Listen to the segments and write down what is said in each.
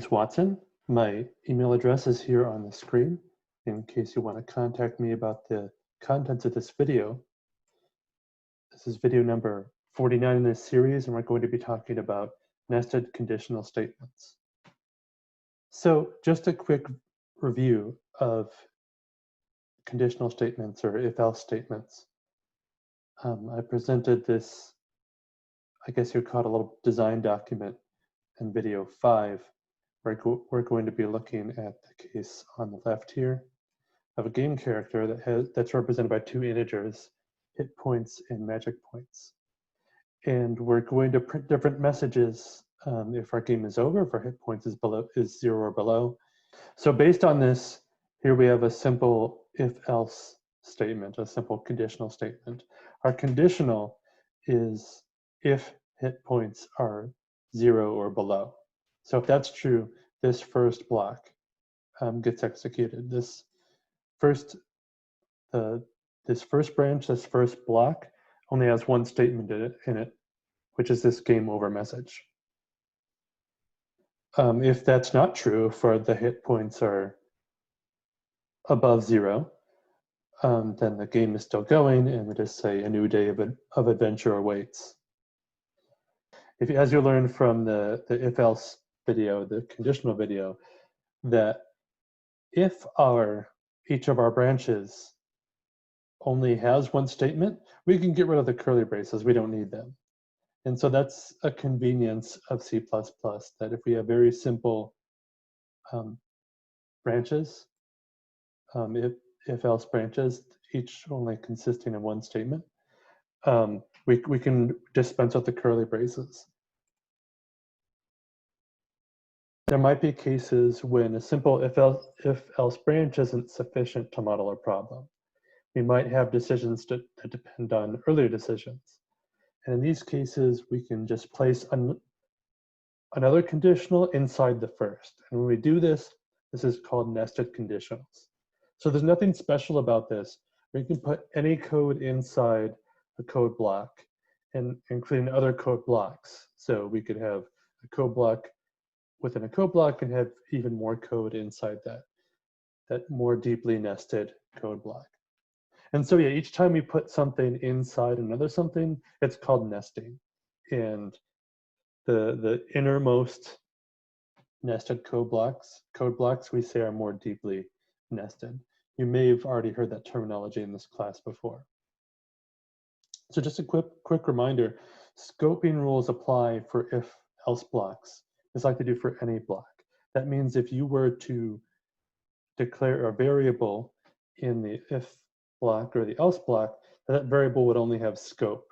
James Watson. My email address is here on the screen in case you want to contact me about the contents of this video. This is video number 49 in this series, and we're going to be talking about nested conditional statements. So just a quick review of conditional statements or if-else statements. I presented this, I guess you'd call it a little design document in video 5. We're going to be looking at the case on the left here of a game character that's represented by two integers, hit points and magic points. And we're going to print different messages if our game is over, if our hit points is 0 or below. So based on this, here we have a simple if-else statement, a simple conditional statement. Our conditional is if hit points are 0 or below. So if that's true, this first block gets executed. This first branch, this first block, only has one statement in it, which is this game over message. If that's not true, for the hit points are above 0, then the game is still going, and we just say a new day of adventure awaits. As you learned from the if-else video, the conditional video, that if each of our branches only has one statement, we can get rid of the curly braces. We don't need them. And so that's a convenience of C++, that if we have very simple branches, if-else branches, each only consisting of one statement, we can dispense with the curly braces. There might be cases when a simple if-else branch isn't sufficient to model a problem. We might have decisions that depend on earlier decisions. And in these cases, we can just place another conditional inside the first. And when we do this, this is called nested conditionals. So there's nothing special about this. We can put any code inside a code block, and including other code blocks. So we could have a code block within a code block and have even more code inside that more deeply nested code block. And so yeah, each time we put something inside another something, it's called nesting. And the innermost nested code blocks we say are more deeply nested. You may have already heard that terminology in this class before. So just a quick reminder, scoping rules apply for if-else blocks. It's like they do for any block. That means if you were to declare a variable in the if block or the else block, that variable would only have scope.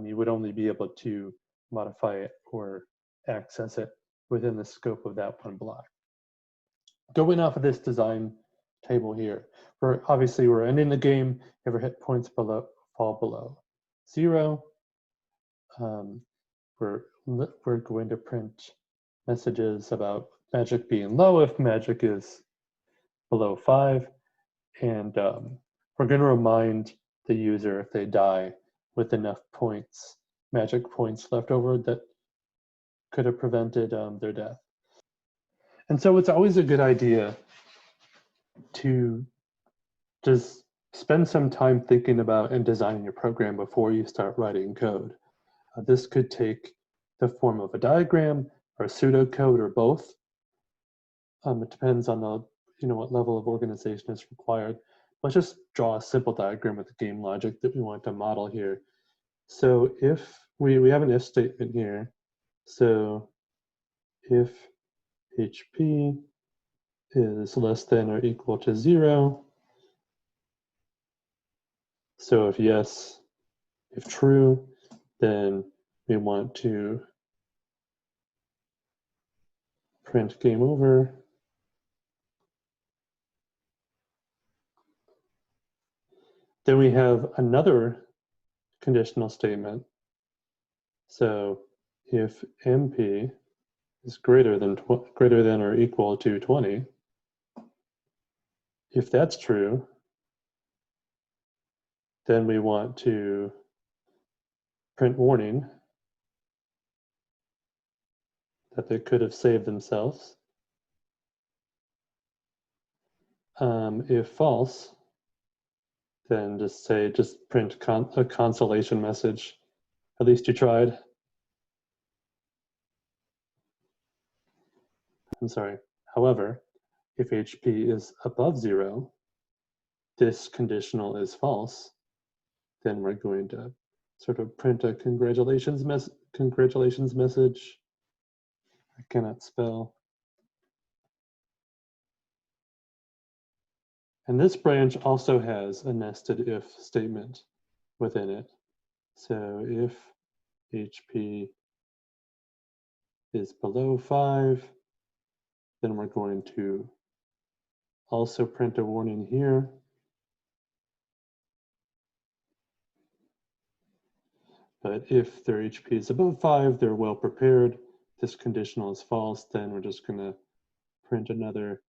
You would only be able to modify it or access it within the scope of that one block. Going off of this design table here, obviously we're ending the game, if our hit points fall below 0. We're going to print messages about magic being low if magic is below 5. And we're going to remind the user if they die with enough points, magic points left over that could have prevented their death. And so it's always a good idea to just spend some time thinking about and designing your program before you start writing code. This could take the form of a diagram or pseudocode or both. It depends on what level of organization is required. Let's just draw a simple diagram with the game logic that we want to model here. So if we have an if statement here, so if HP is less than or equal to 0, so if true, then we want to print game over. Then we have another conditional statement. So if MP is greater than or equal to 20, if that's true, then we want to print warning that they could have saved themselves. If false, then just print a consolation message. At least you tried. I'm sorry. However, if HP is above 0, this conditional is false, then we're going to sort of print a congratulations message. I cannot spell. And this branch also has a nested if statement within it. So if HP is below 5, then we're going to also print a warning here. But if their HP is above 5, they're well prepared. This conditional is false, then we're just going to print another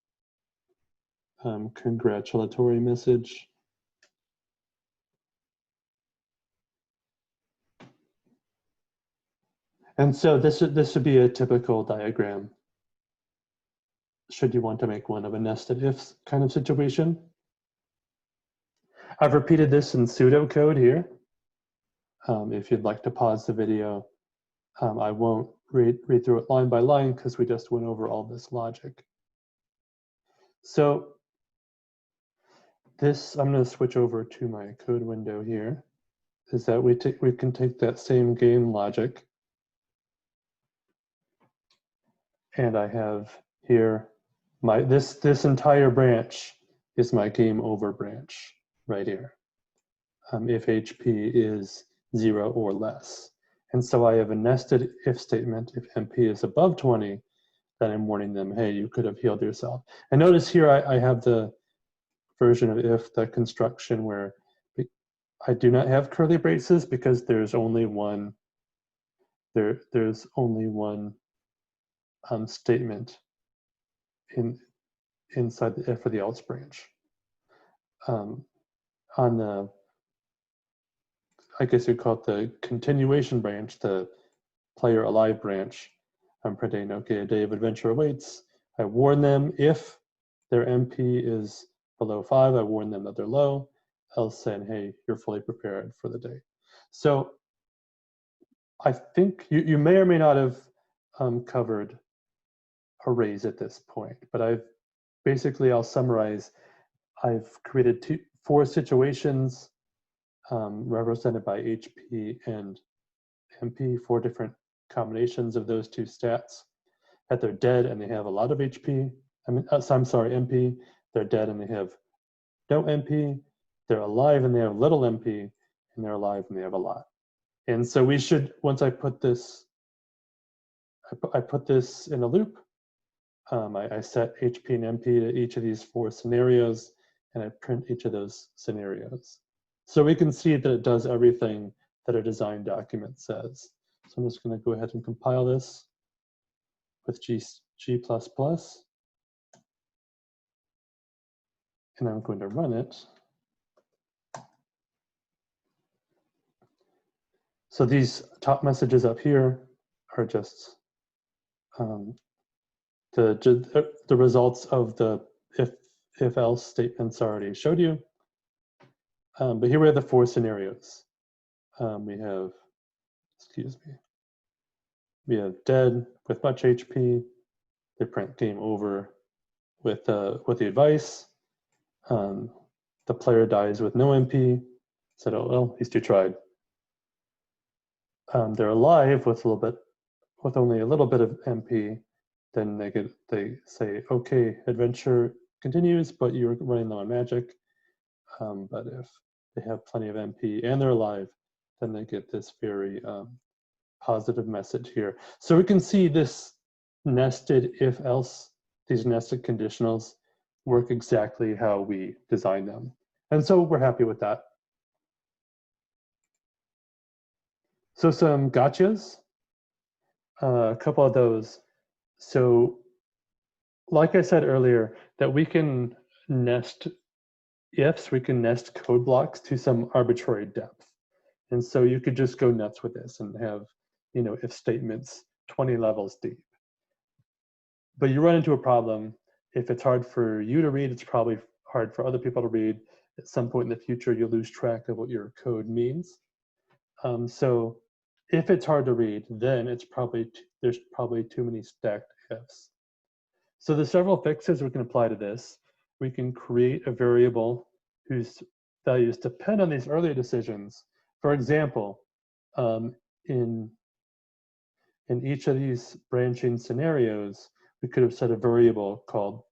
congratulatory message. And so this would be a typical diagram should you want to make one of a nested if kind of situation. I've repeated this in pseudocode here. If you'd like to pause the video, I won't read through it line by line because we just went over all this logic. So this, I'm going to switch over to my code window here, is that we can take that same game logic, and I have here this entire branch is my game over branch right here. If HP is 0 or less. And so I have a nested if statement. If MP is above 20, then I'm warning them, hey, you could have healed yourself. And notice here I have the version of if, the construction where I do not have curly braces because there's only one statement inside the if or the else branch. On the, I guess you'd call it the continuation branch, the player alive branch, I'm printing, okay, a day of adventure awaits. I warn them if their MP is below 5, I warn them that they're low, else saying, hey, you're fully prepared for the day. So I think you may or may not have covered arrays at this point, but I'll summarize. I've created 4 situations represented by HP and MP, 4 different combinations of those 2 stats. That they're dead and they have a lot of HP. I'm sorry, MP. They're dead and they have no MP. They're alive and they have little MP, and they're alive and they have a lot. And so we should, once I put this, I put this in a loop. I set HP and MP to each of these 4 scenarios, and I print each of those scenarios. So we can see that it does everything that a design document says. So I'm just going to go ahead and compile this with G++. And I'm going to run it. So these top messages up here are just the results of the if else statements I already showed you. But here we have the 4 scenarios. We have, we have dead with much HP. They print game over with the advice. The player dies with no MP. Said, oh well, at least you tried. They're alive with only a little bit of MP. Then they say, okay, adventure continues, but you're running low on magic. But if they have plenty of MP and they're alive, then they get this very positive message here. So we can see this nested if else, these nested conditionals work exactly how we designed them. And so we're happy with that. So some gotchas, a couple of those. So like I said earlier, that we can nest ifs, we can nest code blocks to some arbitrary depth. And so you could just go nuts with this and have, if statements 20 levels deep. but you run into a problem. If it's hard for you to read, it's probably hard for other people to read. At some point in the future, you'll lose track of what your code means. So if it's hard to read, then it's probably there's probably too many stacked ifs. So there's several fixes we can apply to this. We can create a variable whose values depend on these earlier decisions. For example, in each of these branching scenarios, we could have set a variable called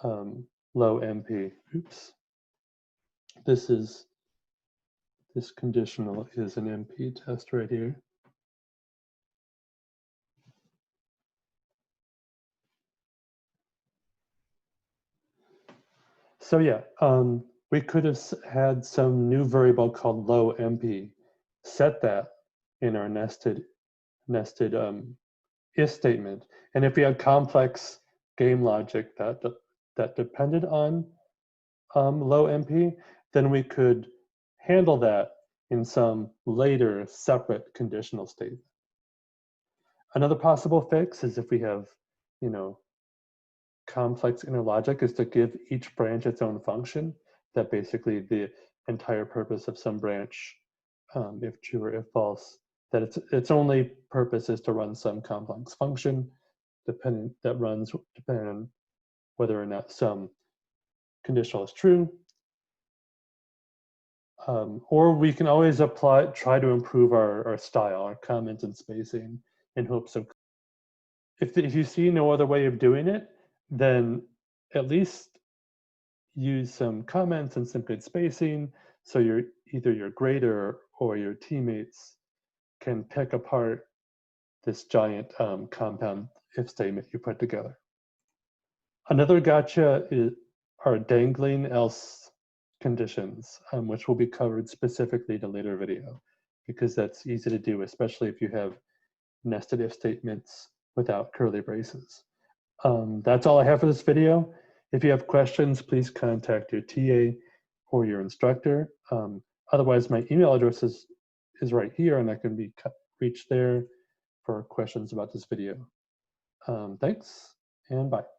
low MP. Oops. This conditional is an MP test right here. So yeah, we could have had some new variable called low MP, set that in our nested if statement. And if we had complex game logic that depended on low MP, then we could handle that in some later separate conditional statement. Another possible fix is if we have, complex inner logic, is to give each branch its own function. That basically the entire purpose of some branch, if true or if false, that its only purpose is to run some complex function depending on whether or not some conditional is true. Or we can always try to improve our style, our comments and spacing in hopes of, if you see no other way of doing it, then at least use some comments and some good spacing so either your grader or your teammates can pick apart this giant compound if statement you put together. Another gotcha are dangling else conditions, which will be covered specifically in a later video, because that's easy to do, especially if you have nested if statements without curly braces. That's all I have for this video. If you have questions, please contact your TA or your instructor. Otherwise, my email address is right here, and I can be reached there for questions about this video. Thanks, and bye.